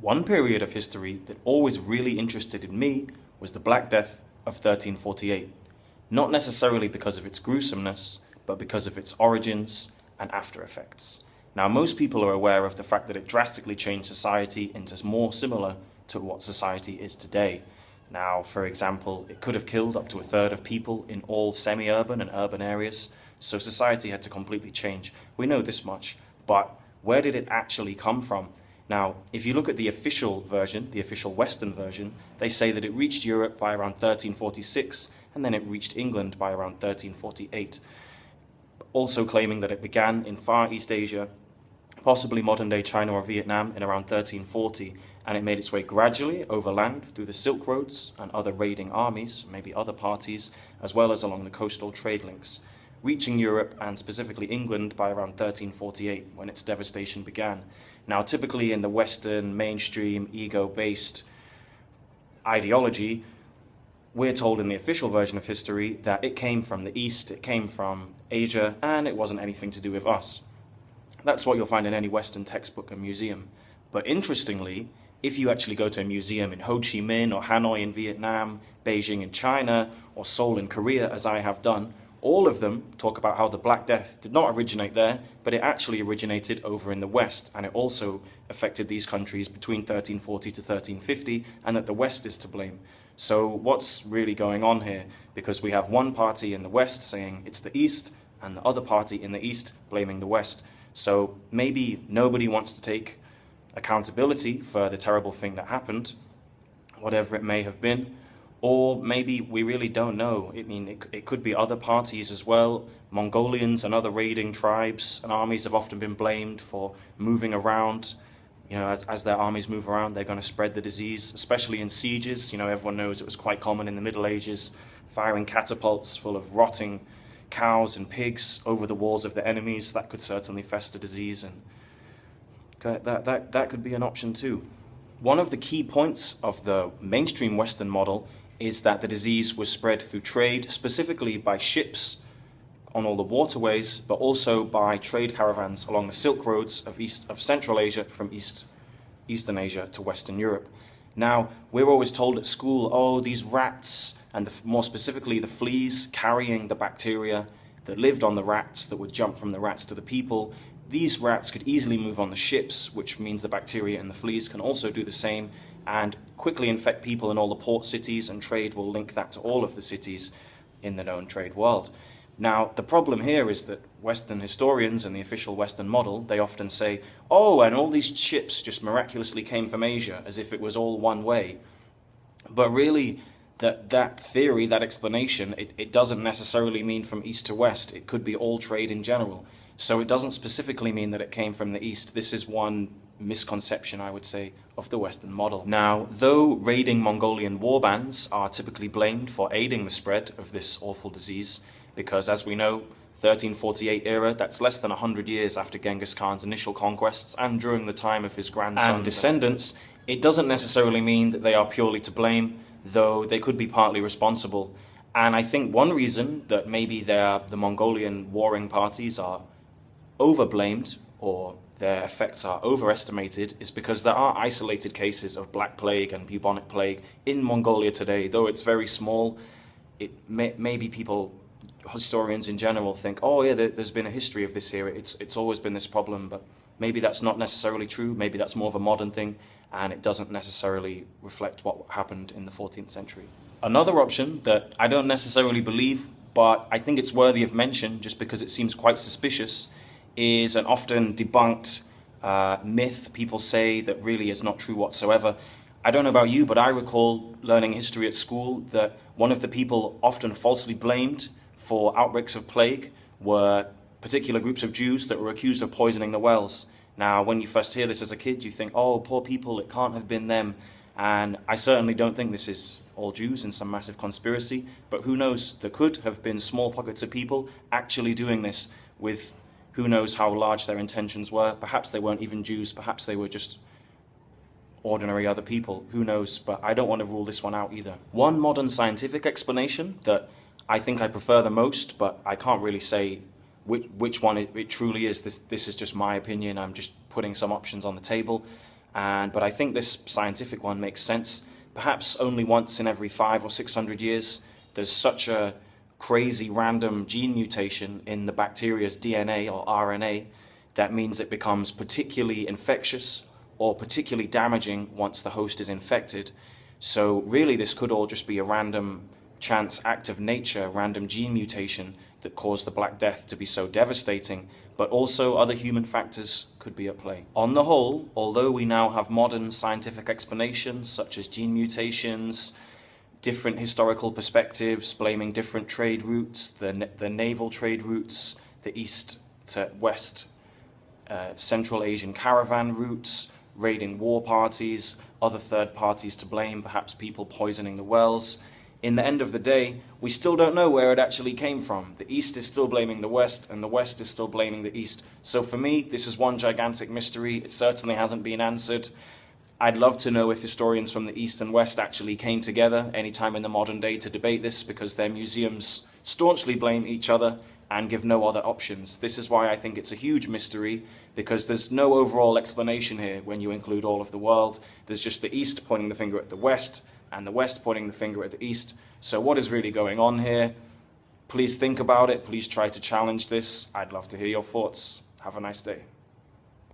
One period of history that always really interested in me was the Black Death of 1348, not necessarily because of its gruesomeness, but because of its origins and after effects. Now, most people are aware of the fact that it drastically changed society into more similar to what society is today. Now, for example, it could have killed up to a third of people in all semi-urban and urban areas, so society had to completely change. We know this much, but where did it actually come from? Now, if you look at the official version, the official Western version, they say that it reached Europe by around 1346, and then it reached England by around 1348, also claiming that it began in Far East Asia, possibly modern-day China or Vietnam, in around 1340, and it made its way gradually overland through the Silk Roads and other raiding armies, maybe other parties, as well as along the coastal trade links, reaching Europe and specifically England by around 1348, when its devastation began. Now, typically in the Western, mainstream, ego-based ideology, we're told in the official version of history that it came from the East, it came from Asia, and it wasn't anything to do with us. That's what you'll find in any Western textbook and museum. But interestingly, if you actually go to a museum in Ho Chi Minh or Hanoi in Vietnam, Beijing in China, or Seoul in Korea, as I have done, all of them talk about how the Black Death did not originate there, but it actually originated over in the West, and it also affected these countries between 1340 to 1350, and that the West is to blame. So what's really going on here? Because we have one party in the West saying it's the East, and the other party in the East blaming the West. So maybe nobody wants to take accountability for the terrible thing that happened, whatever it may have been. Or maybe we really don't know. I mean, it could be other parties as well. Mongolians and other raiding tribes and armies have often been blamed for moving around. You know, as their armies move around, they're going to spread the disease, especially in sieges. You know, everyone knows it was quite common in the Middle Ages, firing catapults full of rotting cows and pigs over the walls of the enemies. That could certainly fester disease, and that could be an option too. One of the key points of the mainstream Western model is that the disease was spread through trade, specifically by ships on all the waterways, but also by trade caravans along the Silk Roads of Central Asia, from Eastern Asia to Western Europe. Now, we're always told at school, oh, these rats, and more specifically the fleas carrying the bacteria that lived on the rats, that would jump from the rats to the people, these rats could easily move on the ships, which means the bacteria and the fleas can also do the same, and quickly infect people in all the port cities, and trade will link that to all of the cities in the known trade world. Now, the problem here is that Western historians and the official Western model, they often say, oh, and all these ships just miraculously came from Asia, as if it was all one way. But really, that theory, that explanation, it doesn't necessarily mean from east to west. It could be all trade in general. So it doesn't specifically mean that it came from the east. This is one misconception, I would say, of the Western model. Now, though raiding Mongolian warbands are typically blamed for aiding the spread of this awful disease, because as we know, 1348 era, that's less than 100 years after Genghis Khan's initial conquests and during the time of his grandson and descendants, it doesn't necessarily mean that they are purely to blame, though they could be partly responsible. And I think one reason that maybe the Mongolian warring parties are overblamed, or their effects are overestimated, is because there are isolated cases of Black Plague and bubonic plague in Mongolia today. Though it's very small, maybe people, historians in general, think, oh yeah, there's been a history of this here, it's always been this problem, but maybe that's not necessarily true. Maybe that's more of a modern thing, and it doesn't necessarily reflect what happened in the 14th century. Another option that I don't necessarily believe, but I think it's worthy of mention just because it seems quite suspicious, is an often debunked myth people say that really is not true whatsoever. I don't know about you, but I recall learning history at school that one of the people often falsely blamed for outbreaks of plague were particular groups of Jews that were accused of poisoning the wells. Now, when you first hear this as a kid, you think, oh, poor people, it can't have been them. And I certainly don't think this is all Jews in some massive conspiracy, but who knows, there could have been small pockets of people actually doing this with who knows how large their intentions were. Perhaps they weren't even Jews, perhaps they were just ordinary other people, who knows, but I don't want to rule this one out either. One modern scientific explanation that I think I prefer the most, but I can't really say which one it truly is. This is just my opinion. I'm just putting some options on the table. But I think this scientific one makes sense. Perhaps only once in every 500 or 600 years, there's such a crazy random gene mutation in the bacteria's DNA or RNA that means it becomes particularly infectious or particularly damaging once the host is infected. So really this could all just be a random chance act of nature, random gene mutation that caused the Black Death to be so devastating, but also other human factors could be at play. On the whole, although we now have modern scientific explanations such as gene mutations, different historical perspectives blaming different trade routes, the naval trade routes, the east to west Central Asian caravan routes, raiding war parties, other third parties to blame, perhaps people poisoning the wells. In the end of the day, we still don't know where it actually came from. The East is still blaming the West, and the West is still blaming the East. So for me, this is one gigantic mystery. It certainly hasn't been answered. I'd love to know if historians from the East and West actually came together anytime in the modern day to debate this, because their museums staunchly blame each other and give no other options. This is why I think it's a huge mystery, because there's no overall explanation here when you include all of the world. There's just the East pointing the finger at the West, and the West pointing the finger at the East. So what is really going on here? Please think about it. Please try to challenge this. I'd love to hear your thoughts. Have a nice day.